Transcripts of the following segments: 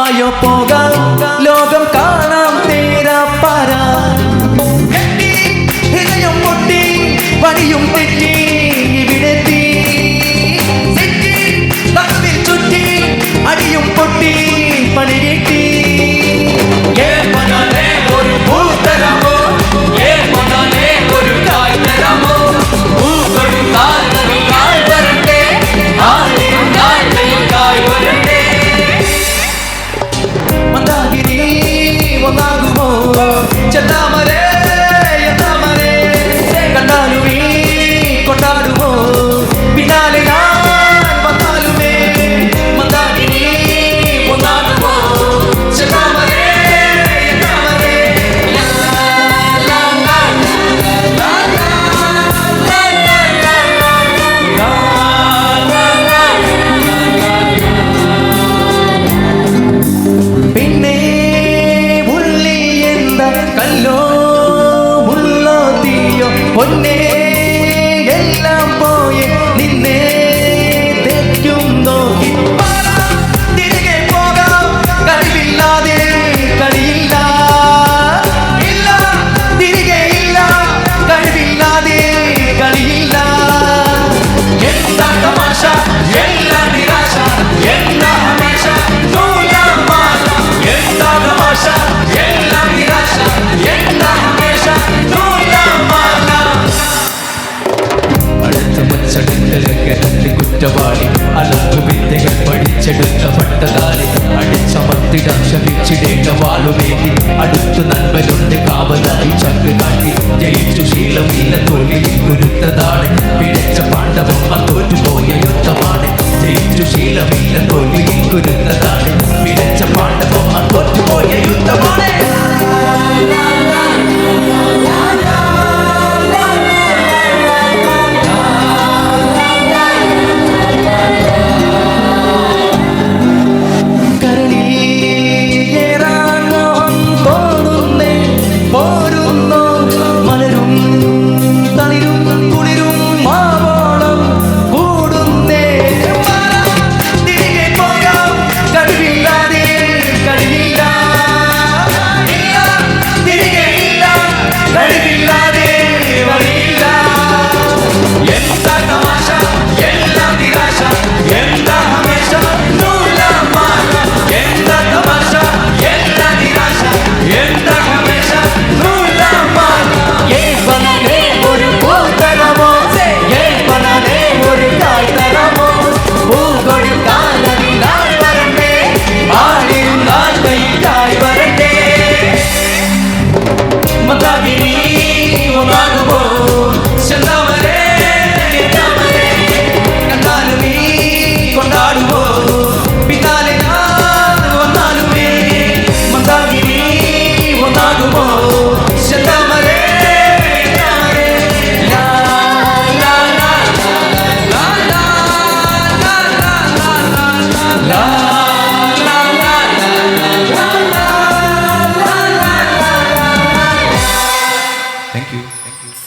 വായോ പോകാം ലോകം കാണാം തേരാപ്പാര. ഹൃദയം പൊട്ടി വഴിയും തെറ്റി ഇവിടെത്തി. തമ്മിൽ ചുറ്റി അടിയും പൊട്ടി പണി കെട്ടി. ഒരു പൂത്തരമോ ഒരു കായ് തരമോ കായ് വരട്ടെ കായ് വരട്ടെ. മന്ദാകിനി ഒന്നാകുമോ ചെന്താമരേ എന്താമരേ കണ്ടാലുമീ കൊണ്ടാടുമോ പിന്നാലെ ഞാൻ വന്നാലുമേ. മന്ദാകിനി ഒന്നാകുമോ ചെന്താമരേ എന്താമരേ. പിന്നെ ഉള്ളി എന്താ കല്ലോ മുള്ളോ തീയോ പൊന്നേ എല്ലാം പോയെ നിന്നെ തെറ്റും നോക്കി തിരികെ പോകാം. കഴിവില്ലാതെ കളിയില്ല ഇല്ല തിരികെ ഇല്ല കഴിവില്ലാതെ കളിയില്ല. എന്താ തമാശ എല്ലാ നിരാശ എന്താ ഹമേശ നൂലാം മാല. എന്താ തമാശ എല്ലാ നിരാശ എന്താ ഹമേശ നൂലാം മാല. അടുത്ത മച്ചടുക്കലൊക്കെ കുറ്റവാളി അലമ്പു വിദ്യകൾ പഠിച്ചെടുത്ത പട്ടതാലി. അടിച്ചമർത്തിടാൻ ശ്രമിച്ചിടേണ്ട വാളുവേണ്ടി അടുത്തു നൻപലുണ്ട് കാവലായി ചങ്ക് കാട്ടി. ജയിച്ചു ശീലമില്ല തോൽവിയിൽ കുരുത്തതാണ് പിഴച്ച പാണ്ഡവം തോറ്റുപോയ യുദ്ധമാണ്. ജയിച്ചു ശീലമില്ല തോൽവിയിൽ കുരുത്തതാണ് പിഴച്ച പാണ്ഡവം തോറ്റുപോയ യുദ്ധമാണ്.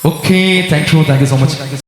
Okay, thank you so much.